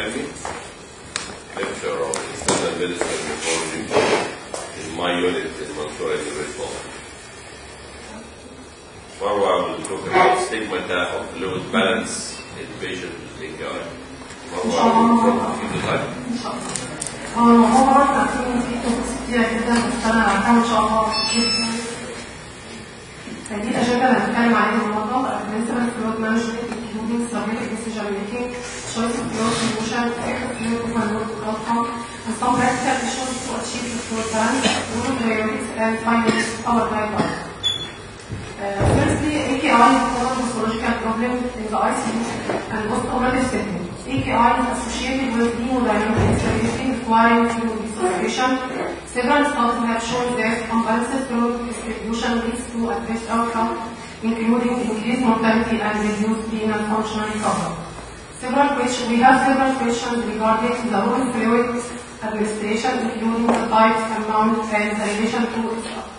helmy, lecturer of Internal Medicine and Nephrology in my unit in Mansoura University. Marwa will talk about stigmata of fluid balance in patients with AKI. Marwa will talk if you like. الموضوع ده فيه كتير جدا بس انا هحاول ان شاء الله دي الاجابه اللي هنتكلم عليها النهارده بالنسبه للفلويد مانجمنت including strategic decision making, choice of fluid solution, effective fluid overload outcome, and some practical issues to achieve the fluid balance, rule priorities, and finally our guidelines. Firstly, AKI is a common histological problem in the ICU and post-operative setting. AKI is associated with hemodynamic instability requiring fluid resuscitation. Several studies have shown that unbalanced fluid distribution leads to adverse outcomes, including increased mortality and reduced renal functional recovery. We have several questions regarding the role of fluid administration, including the types, amount, and the relation to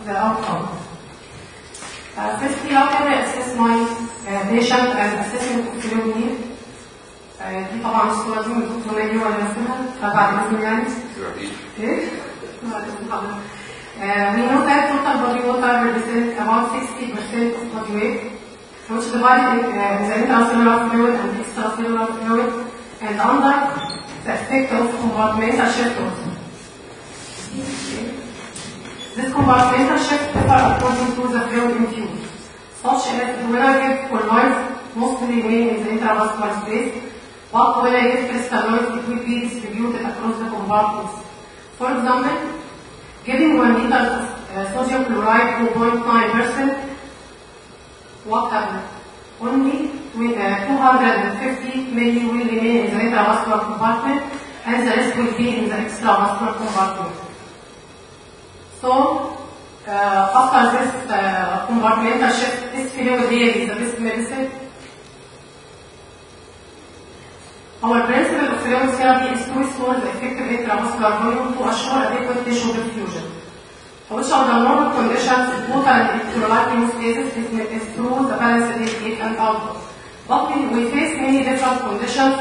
the outcome. Firstly, how can I assess my patient and assessment of fluid need? دي طبعا الصورة دي من دكتور ناجي ولا رسمها بعد إذن يعني. إيه؟ We know that total body water represents about 60% of body weight, which is divided in the intracellular fluid and extracellular fluid, and under the effect of compartmental shift also. This compartmental shift differs according to the fluid infused, such as when I give colloids, mostly remain in the intravascular space, but when I give crystalloids, it will be distributed across the compartments. For example, giving 1 liter sodium chloride 2.9%, what happened? Only 250 milli will remain in the intravascular compartment, and the rest will be in the extravascular compartment. So, after this compartmental shift, this fluid really is the best medicine. Our principle of fluid therapy is to restore the effective intravascular volume to assure adequate tissue perfusion. Which are the normal conditions total electrolyte hemostasis is through the balanced intake and output. But we face many different conditions.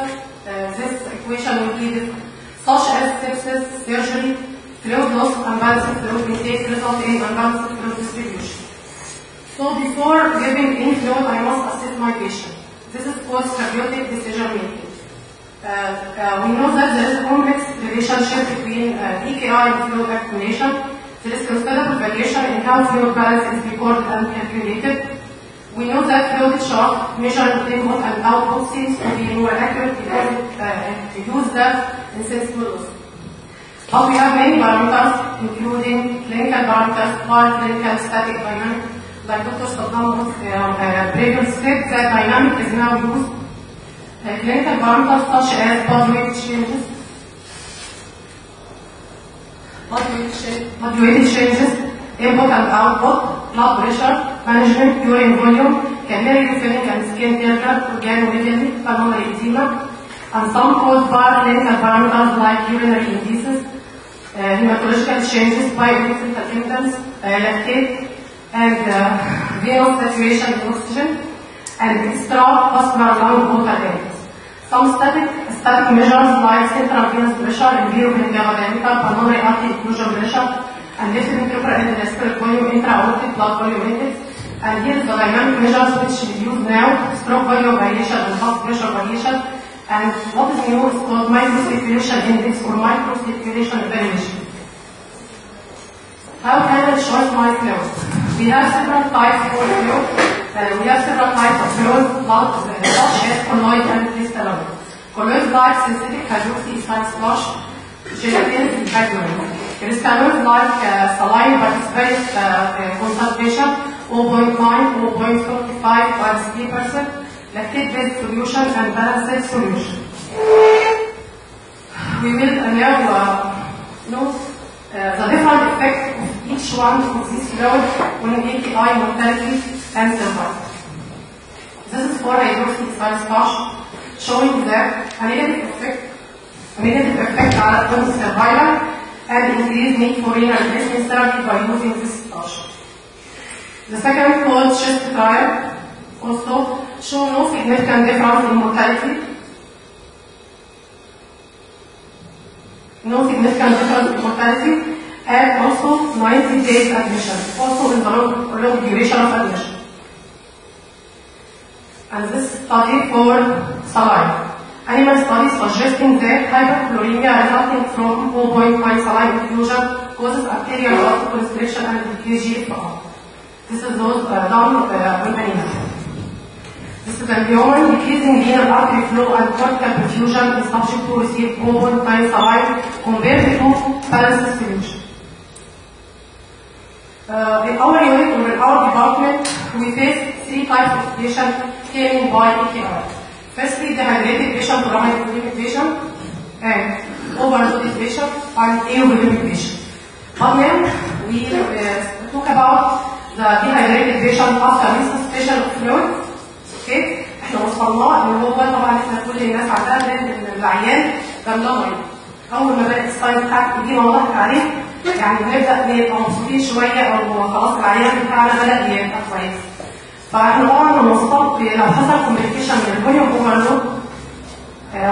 This equation will be different, such as sepsis, surgery, fluid loss, unbalanced fluid intake result in unbalanced fluid distribution. So before giving any fluid, I must assess my patient. This is called strategic decision making. We know that there is a complex relationship between AKI and fluid accumulation. There is considerable variation in how fluid balance is recorded and calculated. We know that fluid chart measuring input and output seems to be more accurate because it uses that insensible loss. But we have many parameters, including clinical parameters, clinical static dynamic, like Dr. Saddam was previously said that dynamic is now used. Clinical parameters such as body weight changes, input and output, blood pressure, management, urine volume, capillary refilling and skin tear, organomegaly, pulmonary edema, and some called clinical parameters like urinary indices, hematological changes, bioelectrical impedance, lactate, and venous saturation in oxygen, and extravascular lung water levels. Some static measures like central venous pressure, imperial diameter, pulmonary artery occlusion pressure, and left ventricular endospheric volume, intra-aortic blood volume index. And here is the dynamic measures which we use now: stroke volume variation and blood pressure variation. And what is new is called microcirculation index or microcirculation evaluation. How can I choose my fluid? We have several types of fluid. We have several types of fluid, such as colloid and crystalloid. Colloid like synthetic hydroxyethyl slush, gelatin, hydrogen. Crystalloid like saline but it's very concentration, 0.9, 0.45 times 3%, lactate-based solution and balanced solution. We will now know the different effects of each one of these fluids on AKI mortality and survival. This is for hydroxyethyl slush, showing that a negative effect on survival and increased need for renal replacement therapy by using this slush. The second called chest trial also show no significant difference in mortality no significant difference in mortality, and also 90 days admission, also in the long duration of admission. And this study for saline. Animal studies suggesting that hyperchloremia resulting from 0.5 saline infusion causes arterial vasoconstriction and decreased GFR. This is those done on animals. This is a human decreasing renal artery flow and cortical perfusion is subject to receive 0.5 saline compared to balanced solution. In our unit or in our department, we face 3 types of patients came by AKI. Firstly, dehydrated patient, hypovolemic patient, and overloaded patient, and aerovolemic patient. But then we talk about the dehydrated patient after resuscitation of fluid. اوكي؟ احنا وصلنا ان هو طبعا احنا كل الناس عندها ان العيان جنبها مريض. اول ما بدات الساين بتاعت الإديمة وضحت عليه يعني بنبدا نبقى مبسوطين شويه او خلاص العيان بتاعنا بدا يبقى كويس. فاحنا طبعا بنوصل لو حصل كومبليكيشن من الفوليوم اوفرلود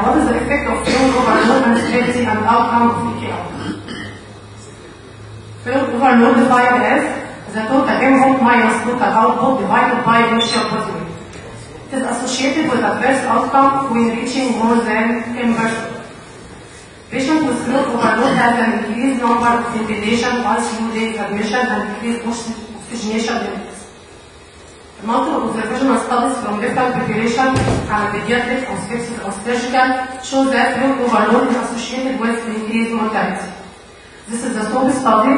what is the effect of fluid overload and stability and outcome of AKI? Fluid overload defined as the total input minus total output divided by initial body weight. It is associated with adverse outcome when reaching more than 10%. Patients with fluid overload have an increased number of ventilation, ICU days admission, and increased oxygenation limits. Multiple observational studies from different populations and pediatric, obstetric, or surgical show that fluid overload is associated with increased mortality. This is the SOAP study,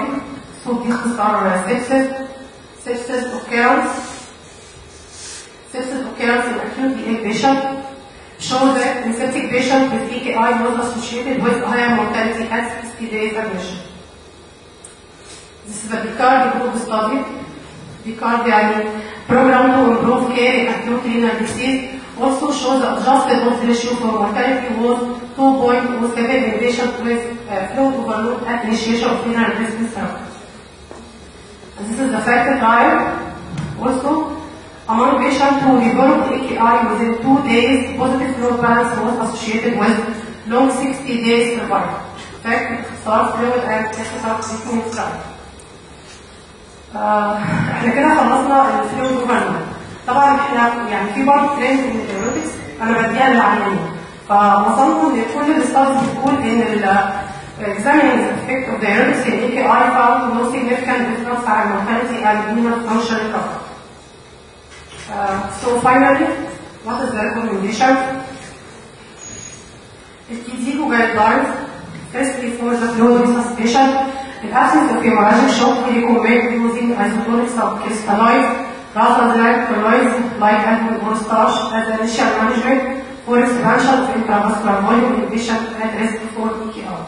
SOAP sepsis occurrence in acute EA patient show that in septic patient with AKI was associated with higher mortality at 60 days admission. This is the PICARD group study. PICARD program to improve care in acute renal disease also shows the adjusted odds ratio for mortality was 2.07 in patients with fluid overload at initiation of renal replacement therapy. And this is the fact trial also. Among patients who developed AKI within 2 days, positive fluid balance was associated with long 60 days survival. Fact, start fluid and exercise treatment trial. احنا كده خلصنا الفلويد اوفرلود. طبعا احنا يعني في برضه ترند من الدايوريتكس انا بديها للعيانين. فوصلنا ان كل الاستادز بتقول ان examining the effect of diuretics in AKI found no significant difference in mortality and renal function recovery. So finally, what is the recommendation? الكيزيكو guidelines, firstly for the fluid resuscitation, in absence of hemorrhagic shock, we recommend using isotonic subcrystalloids rather than colloids like alcohol or starch as initial management for expansion of intravascular volume in patients at risk for AKI.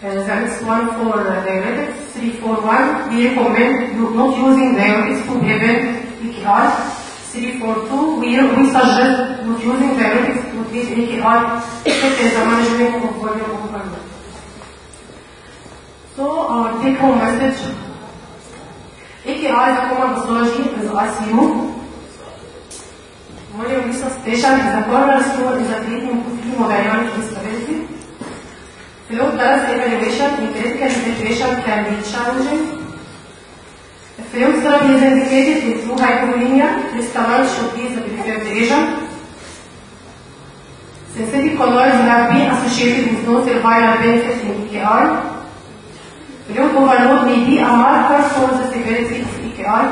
The next one for diuretics, 341, we recommend not using diuretics to prevent AKI. 342, we suggest not using diuretics to treat AKI except as a management of volume overload. So our take-home message: AKI is a common pathology in the ICU. Volume resuscitation is a cornerstone in the treatment of hemodynamic instability. Fluid balance evaluation in critical situation can be challenging. If fluid therapy is indicated in true hypovolemia, crystalloid should be the preferred agent. Synthetic colloids have been associated with no survival benefit in AKI. Fluid overload may be a marker for the severity of AKI.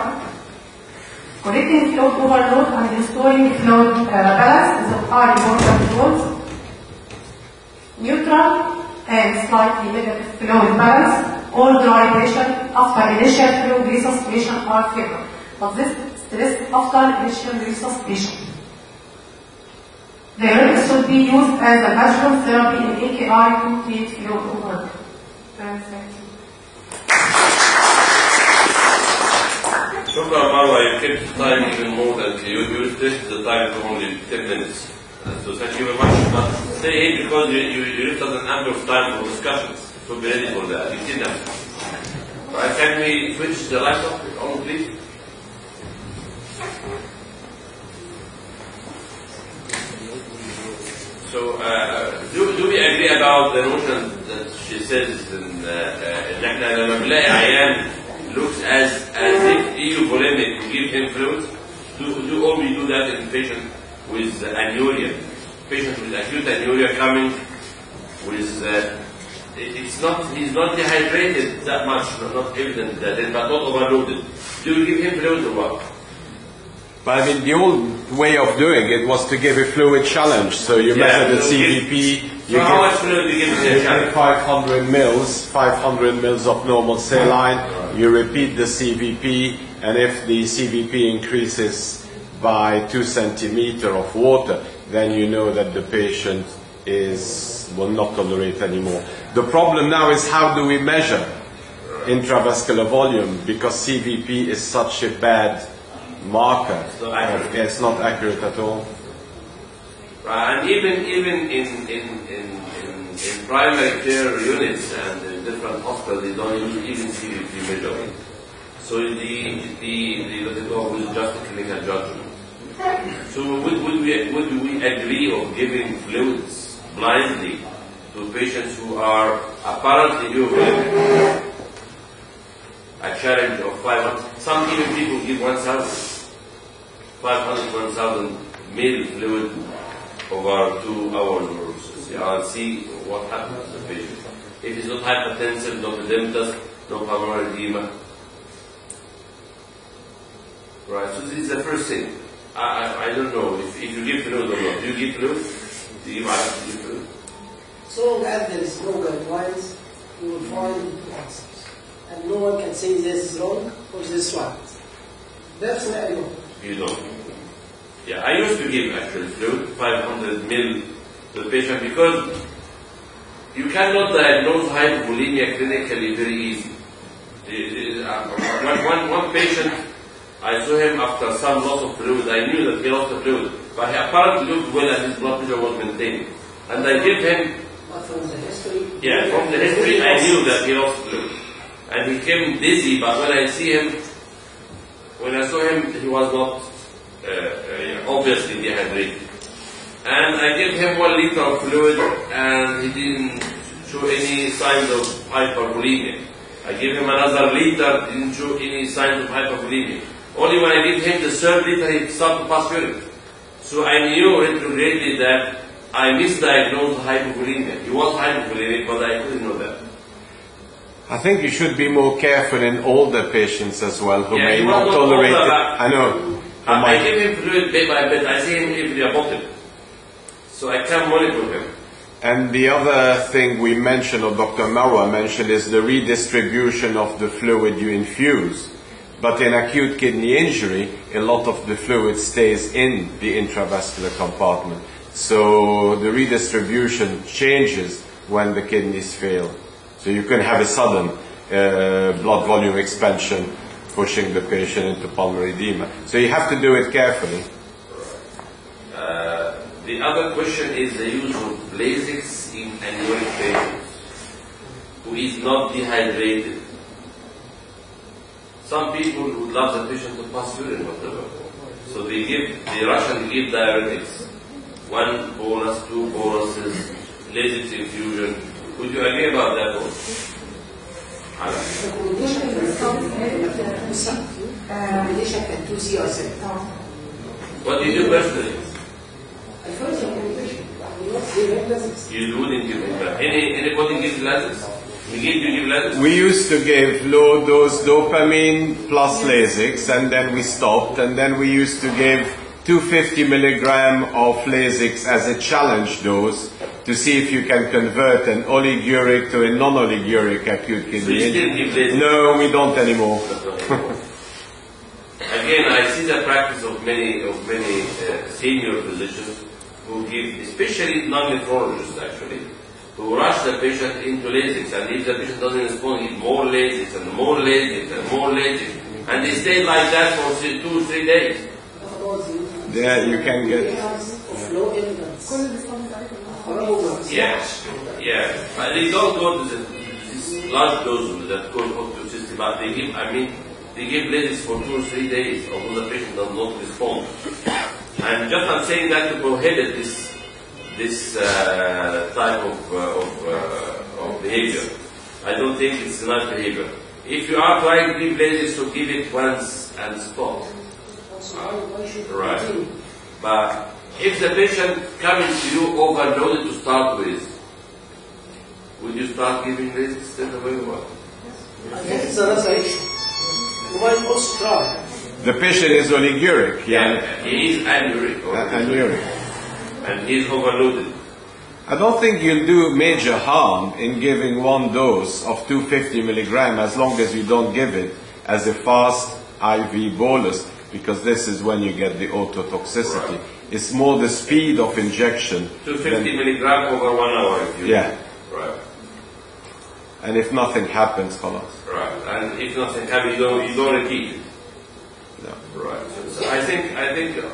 Correcting fluid overload and restoring fluid balance are important goals. Neutral and slightly negative fluid balance or dry patient after initial fluid resuscitation are favored, but this stress after initial resuscitation. Diuretics should be used as a adjuvant therapy in AKI to treat fluid overload. Thank you. Shukran, Marwa, you kept the time even more than you restricted the time to only 10 minutes. So thank you very much. But stay here because you left us an ample of time for discussions. So be ready for that. You did that. Right, can we switch the laptop on, please? So do we agree about about the notion that she says إن إحنا لما بنلاقي عيان looks as if eupholemic, we give him fluids. Do only do that in patient with anuria. Patient with acute anuria coming with he's not dehydrated that much, not evident that, but not overloaded. Do you give him fluids or what? But I mean, the old way of doing it was to give a fluid challenge. So you measure the CVP. So how much fluid do you give the challenge? 500 mils of normal saline. You repeat the CVP, and if the CVP increases by 2 centimeters of water, then you know that the patient will not tolerate anymore. The problem now is how do we measure intravascular volume, because CVP is such a bad marker. It's not accurate at all. And even in primary care units and in different hospitals, they don't use even CVP measurement. So the dog is just a clinical judgment. So would we agree of giving fluids blindly to patients who are apparently eupholemic? A challenge of 500. Some even people give 1,000 ml fluid over 2 hours or so. I'll see what happens to the patient. If it's not hypertensive, no edematous, no pulmonary edema. Right, so this is the first thing. I don't know if you give fluid or not. Do you give fluid? Do you give fluid? So long as there is no guidelines, you will find answers. And no one can say this is wrong or this is right. That's why I know. You don't. Yeah, I used to give actually fluid, 500 ml to the patient, because you cannot diagnose hypovolemia clinically very easy. One patient, I saw him after some loss of fluid. I knew that he lost the fluid, but he apparently looked well and his blood pressure was maintained. And I gave him. But from the history. Yeah, from the history, I knew that he lost fluid, and he came dizzy. But when I saw him, he was not obviously dehydrated. And I gave him 1 liter of fluid, and he didn't show any signs of hypervolemia. I gave him another liter, didn't show any signs of hypervolemia. Only when I gave him the 3rd liter, he started to pass urine. So I knew retrogradely that I misdiagnosed hypovolemia. He was hypovolemic, but I couldn't know that. I think you should be more careful in older patients as well who may he not was tolerate older, it. I know. I give him fluid bit by bit. I see him every bottle. So I can monitor him. And the other thing we mentioned, or Dr. Marwa mentioned, is the redistribution of the fluid you infuse. But in acute kidney injury, a lot of the fluid stays in the intravascular compartment. So the redistribution changes when the kidneys fail. So you can have a sudden blood volume expansion pushing the patient into pulmonary edema. So you have to do it carefully. The other question is the use of Lasix in anuric patients who is not dehydrated. Some people would love the patient to pass urine, whatever. So they rush and give diuretics. 1 bolus, 2 boluses, Lasix infusion. Would you agree about that one? What do you do personally? You wouldn't give him that. Anybody gives Lasix? You give Lasix? We used to give low dose dopamine plus Lasix, and then we stopped, and then we used to give 250 milligram of Lasix as a challenge dose to see if you can convert an oliguric to a non-oliguric acute kidney So you still give Lasix? No, we don't anymore. Again, I see the practice of many senior physicians who give, especially non-nephrologists actually, who rush the patient into Lasix, and if the patient doesn't respond, give more Lasix and more Lasix and more Lasix, and they stay like that for 2-3 days. There you can get. Yeah. But they don't go to this large dose that called toxicity, but they give Lasix for 2 or 3 days, although the patient does not respond. And just I'm saying that to prohibit this this type of behavior. I don't think it's not behavior. If you are trying to give lasers, so give it once and stop. Right. But if the patient comes to you overloaded to start with, would you start giving lasers straight away or what? I think it's another issue. You might also try. The patient is oliguric. Yeah, he is anuric. Anuric. And he is overloaded. I don't think you'll do major harm in giving one dose of 250 milligram as long as you don't give it as a fast IV bolus, because this is when you get the ototoxicity. Right. It's more the speed of injection. 250 milligram over 1 hour. If you Yeah. Right. And if nothing happens, خلاص. Right. And if nothing happens, you don't repeat it. No. Right. So I think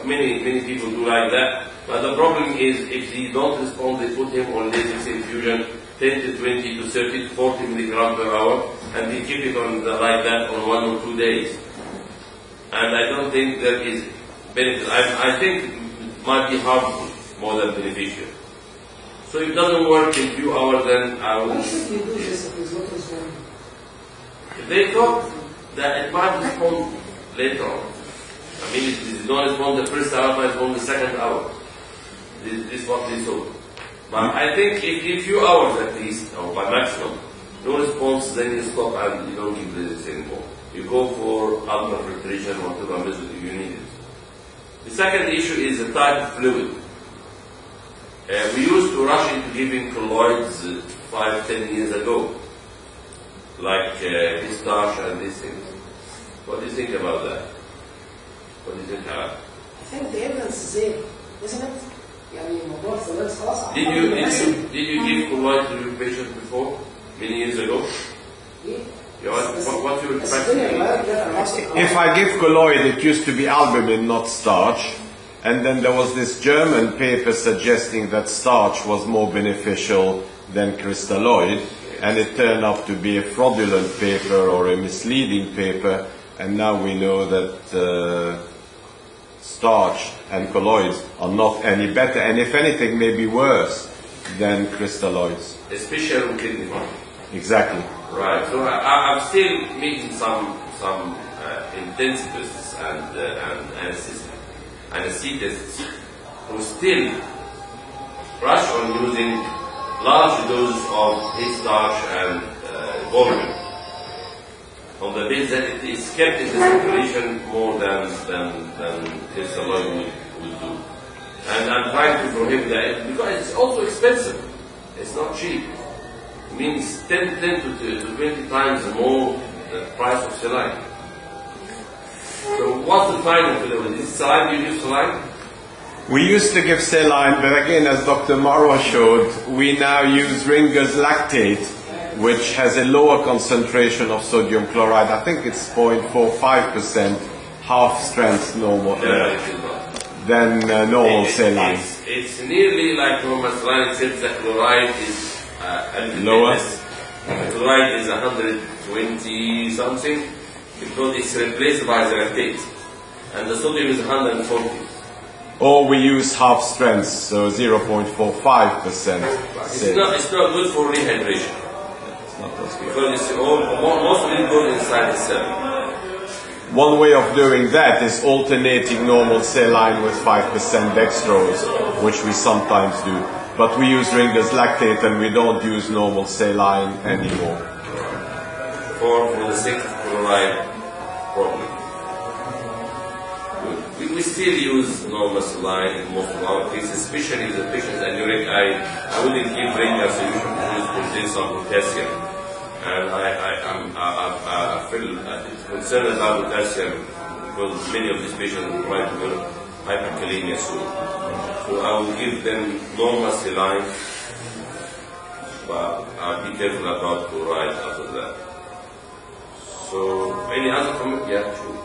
many people do like that. But the problem is if they don't respond, they put him on latex infusion 10 to 20 to 30 to 40 milligram per hour, and they keep it on like that on 1 or 2 days. And I don't think there is benefit. I think it might be harmful more than beneficial. So if it doesn't work in few hours, then I Why would. should we do this if it's not responding? They thought that it might respond later on. I mean, it did not respond the first hour, but respond the second hour. This is what they thought. But I think if few hours at least, or by maximum, no response, then you stop and you don't give this anymore. You go for ultrafiltration, whatever method you need it. The second issue is the type of fluid. We used to rush into giving colloids 5-10 years ago, like starch and these things. What do you think about that? What do you think about it? I think the evidence is there, isn't it? يعني موضوع الثلاث خلاص. Did you give colloid to your patient before, many years ago? Yeah, what's your practice? If I give colloid, it used to be albumin, not starch. And then there was this German paper suggesting that starch was more beneficial than crystalloid. And it turned out to be a fraudulent paper or a misleading paper. And now we know that starch and colloids are not any better, and if anything, may be worse than crystalloids. Especially on kidney function. Exactly. Right. So I'm still meeting some intensivists and anesthetists who still rush on using large doses of starch and volume on the basis that it is kept in the circulation more than crystalloid would do. And I'm trying to prohibit that because it's also expensive. It's not cheap. It means 10 to 20 times more the price of saline. So what's the final fluid? Is it saline? You use saline? We used to give saline, but again, as Dr. Marwa showed, we now use Ringer's lactate, which has a lower concentration of sodium chloride. I think it's 0.45%, half strength normal than normal saline. It's nearly like normal saline, except the chloride is lower. The chloride is 120 something because it's replaced by the lactate, and the sodium is 140. Or we use half strength, so 0.45%. It's not good for rehydration. Because it's most of it goes inside the cell. One way of doing that is alternating normal saline with 5% dextrose, which we sometimes do. But we use Ringer's lactate and we don't use normal saline anymore. For the sake of chloride problem. We still use normal saline in most of our cases, especially if the patient's anuric. I wouldn't give Ringer solution because it contains some potassium. And I feel concerned about potassium because many of these patients might develop hyperkalemia soon. So I will give them normal saline, but I'll be careful about chloride after that. So, any other comment? Yeah, sure.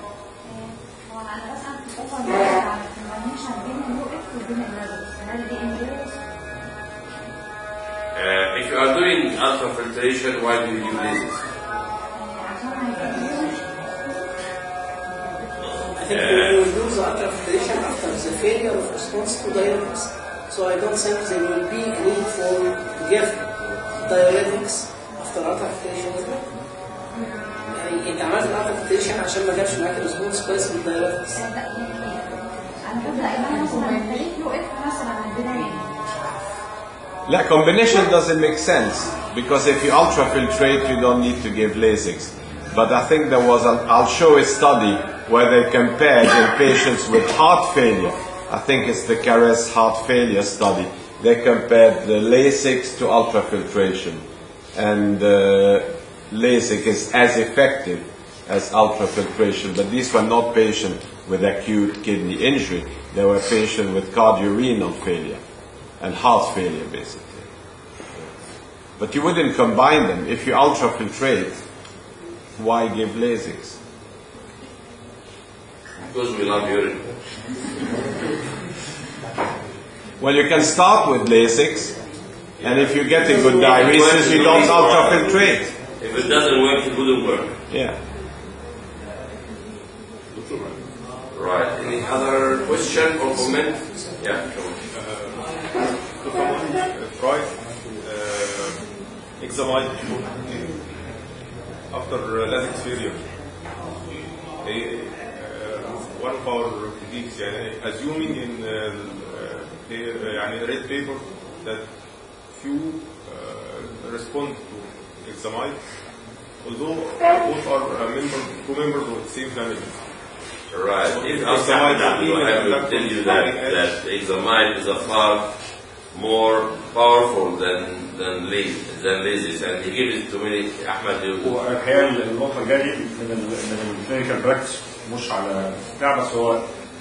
If you are doing ultrafiltration, why do you do lasers? I think we will do the ultrafiltration after the failure of response to diuretics. So So I don't think there will be a need for to give diuretics after articulation. يعني انت عملت الارتكتيشن عشان ما جابش معاك ريسبونس كويس بالدايوريتكس. انا ببدا انا مثلا خليت له اف مثلا البدايه. لا, combination doesn't make sense because if you ultrafiltrate you don't need to give Lasix. But I think there was I'll show a study where they compared in patients with heart failure. I think it's the CARES heart failure study. They compared the Lasix to ultrafiltration, and Lasix is as effective as ultrafiltration. But these were not patients with acute kidney injury. They were patients with cardiorenal failure and heart failure, basically. But you wouldn't combine them. If you ultrafiltrate, why give Lasix? Because we love urine. Well, you can start with Lasix, and if you get a good diuresis, you don't ultrafiltrate. If it doesn't work, it wouldn't work. Yeah. Right. Any other question or comment? Yeah, come on. Try examine after Lasix failure. One of our critiques, assuming in red paper that few respond to examine, although both are two members of the same family. Right. If examine, I will tell you that examine is a far more powerful than Lasix, and he gives it to me, Ahmed. هو الحقيقه النقطه جايه من الكلينيكال براكتس مش على بتاع، بس هو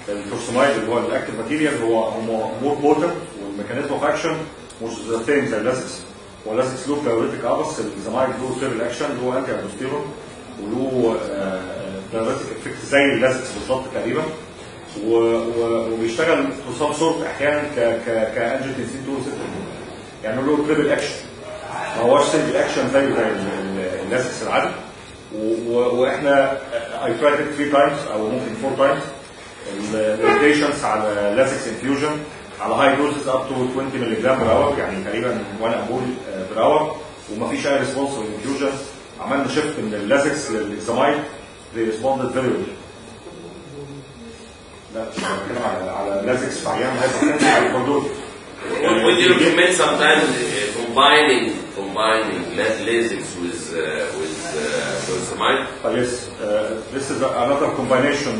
التورسمايد اللي هو الاكتيف ماتيريال هو مور بوتنت، والميكانيزم اوف اكشن مش ذا سيم زي اللاسكس. هو اللاسكس له كايوريتيك بس الزمايد له سيرل اكشن، له انتي الدوستيرون، وله دايوريتيك افكت زي اللاسكس بالظبط تقريبا، وبيشتغل تو سام سورت احيانا كانجيوتنسين 2 يعني له تريبل اكشن، ما هوش سنجل اكشن زي اللاسكس العادي. واحنا اي ترايد 3 تايمز او ممكن 4 تايمز الميديكيشنز على لاسكس انفيوجن على هاي دوزز اب تو 20 مللي جرام بر اور، يعني تقريبا 1 امبول بر اور، ومفيش اي ريسبونس للانفيوجن. عملنا شيفت من اللاسكس للاكزامايد، they responded very well. لا بتكلم على لاسكس في عيان هايبرتنشن على الكوندول. Would you recommend sometimes combining Lasix with torsemide? Yes, this is another combination.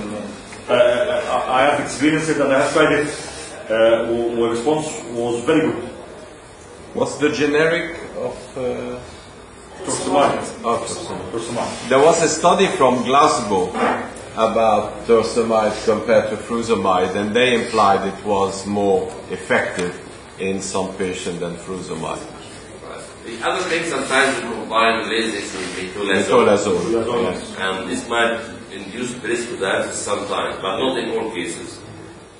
I have experienced it and I have tried it. The response was very good. What's the generic of Torsemide. Torsemide. There was a study from Glasgow about torsemide compared to furosemide, and they implied it was more effective in some patients than furosemide. The other thing, sometimes we combine Lasix with metolazole. Yes. And this might induce peristalsis sometimes, but not in all cases.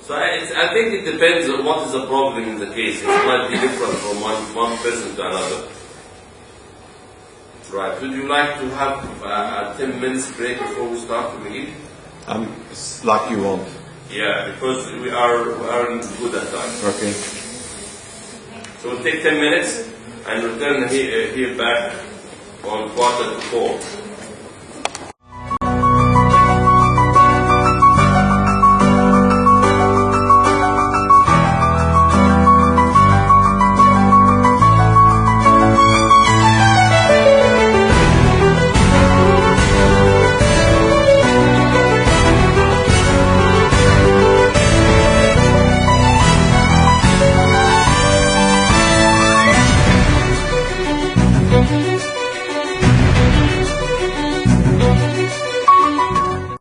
So I think it depends on what is the problem in the case. It might be different from one person to another. Right. Would you like to have a 10 minutes break before we start to begin? It's like you want. Yeah, because we are good at time. Okay. So we'll take 10 minutes and return here back on 3:45.